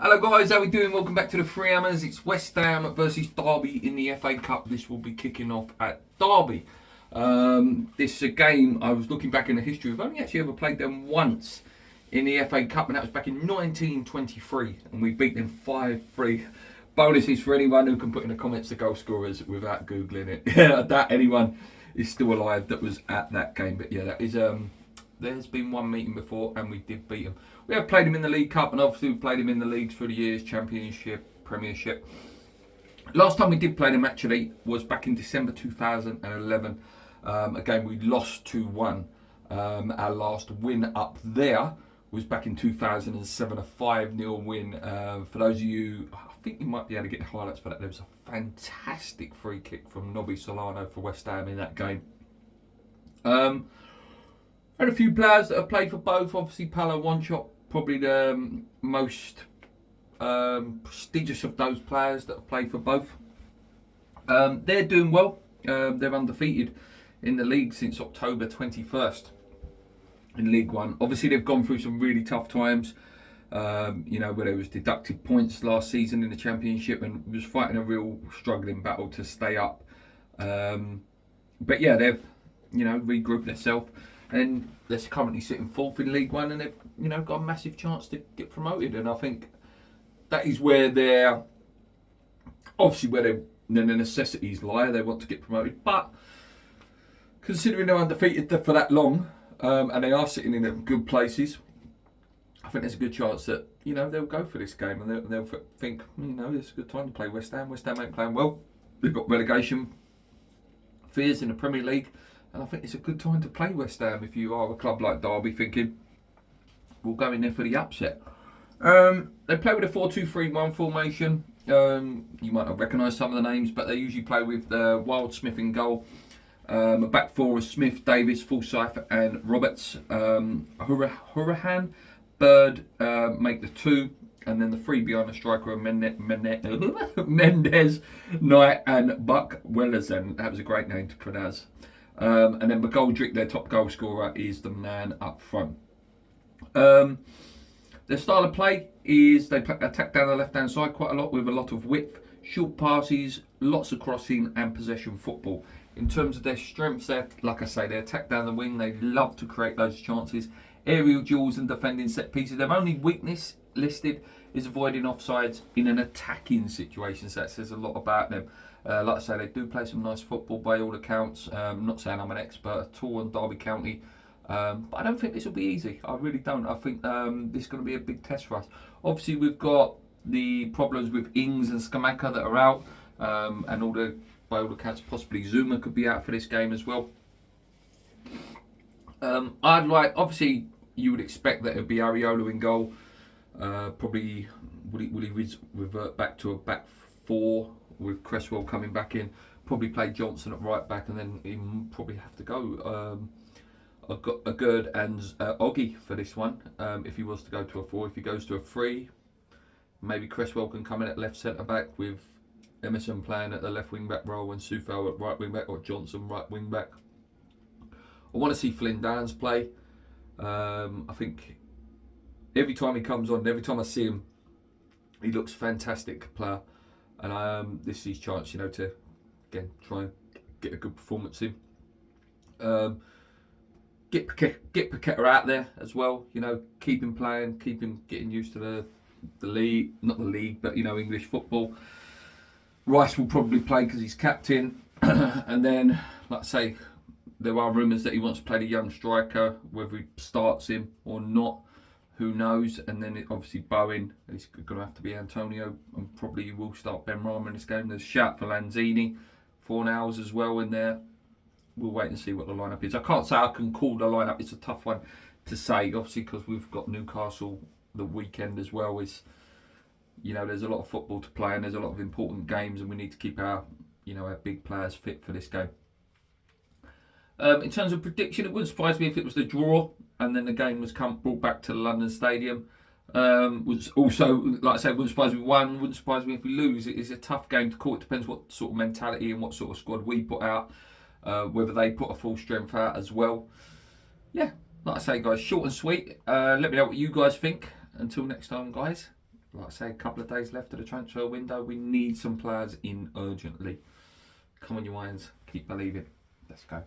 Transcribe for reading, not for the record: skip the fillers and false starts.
Hello guys, how we doing? Welcome back to the Three Hammers. It's West Ham versus Derby in the FA Cup. This will be kicking off at Derby. This is a game, I was looking back in the history, we've only actually ever played them once in the FA Cup, and that was back in 1923, and we beat them 5-3. Bonuses for anyone who can put in the comments the goal scorers without Googling it. That anyone is still alive that was at that game. But yeah, that is there's been one meeting before and we did beat them. We have played them in the League Cup and obviously we've played them in the leagues through the years, Championship, Premiership. Last time we did play them actually was back in December 2011. A game we lost 2-1. Our last win up there was back in 2007, a 5-0 win. For those of you, I think you might be able to get the highlights for that. There was a fantastic free kick from Nobby Solano for West Ham in that game. Had a few players that have played for both. Obviously, Paulo Wanchope, probably the most prestigious of those players that have played for both. They're doing well. They're undefeated in the league since October 21st in League One. Obviously, they've gone through some really tough times. Where there was deducted points last season in the Championship and was fighting a real struggling battle to stay up. But yeah, they've regrouped themselves. And they're currently sitting fourth in League One, and they've got a massive chance to get promoted. And I think that is where their necessities lie. They want to get promoted, but considering they're undefeated for that long, and they are sitting in good places, I think there's a good chance that they'll go for this game and they'll think it's a good time to play West Ham. West Ham ain't playing well. They've got relegation fears in the Premier League. And I think it's a good time to play West Ham if you are a club like Derby thinking, we'll go in there for the upset. They play with a 4-2-3-1 formation. You might not recognise some of the names, but they usually play with Wild, Smith in goal. A back four of Smith, Davis, Forsyth and Roberts. Hourihane, Bird make the two. And then the three behind the striker are Mendes, Knight and Buck Wellezen. That was a great name to pronounce. And then McGoldrick, their top goal scorer, is the man up front. Their style of play is they attack down the left-hand side quite a lot with a lot of width, short passes, lots of crossing and possession football. In terms of their strengths, like I say, they attack down the wing. They love to create those chances. Aerial duels and defending set pieces. Their only weakness listed is avoiding offsides in an attacking situation. So that says a lot about them. Like I say, they do play some nice football by all accounts. I'm not saying I'm an expert at all on Derby County, but I don't think this will be easy. I really don't. I think this is going to be a big test for us. Obviously, we've got the problems with Ings and Scamacca that are out, and by all accounts, possibly Zuma could be out for this game as well. Obviously, you would expect that it would be Areola in goal. Probably will he revert back to a back four with Cresswell coming back in? Probably play Johnson at right back, and then he probably have to go Agurd and Oggy for this one. If he was to go to a 4, if he goes to a 3, maybe Cresswell can come in at left centre back with Emerson playing at the left wing back role and Soufal at right wing back, or Johnson right wing back. I want to see Flynn Downs play. I think every time he comes on, every time I see him, he looks fantastic player. And this is his chance, to again try and get a good performance in. Get Paqueta out there as well. Keep him playing, keep him getting used to the league, not the league, but English football. Rice will probably play because he's captain, and then, like I say, there are rumours that he wants to play the young striker. Whether he starts him or not, who knows? And then obviously Bowen, it's going to have to be Antonio, and probably will start Ben Rama in this game. There's a shout for Lanzini, Fornals as well in there. We'll wait and see what the lineup is. I can't say I can call the lineup. It's a tough one to say, obviously, because we've got Newcastle the weekend as well. There's a lot of football to play and there's a lot of important games, and we need to keep our big players fit for this game. In terms of prediction, it wouldn't surprise me if it was the draw and then the game was brought back to the London Stadium. Was also, like I said, wouldn't surprise me if we won, wouldn't surprise me if we lose. It is a tough game to call. It depends what sort of mentality and what sort of squad we put out, whether they put a full strength out as well. Yeah, like I say, guys, short and sweet. Let me know what you guys think. Until next time, guys, like I say, a couple of days left of the transfer window. We need some players in urgently. Come on, you Irons, keep believing. Let's go.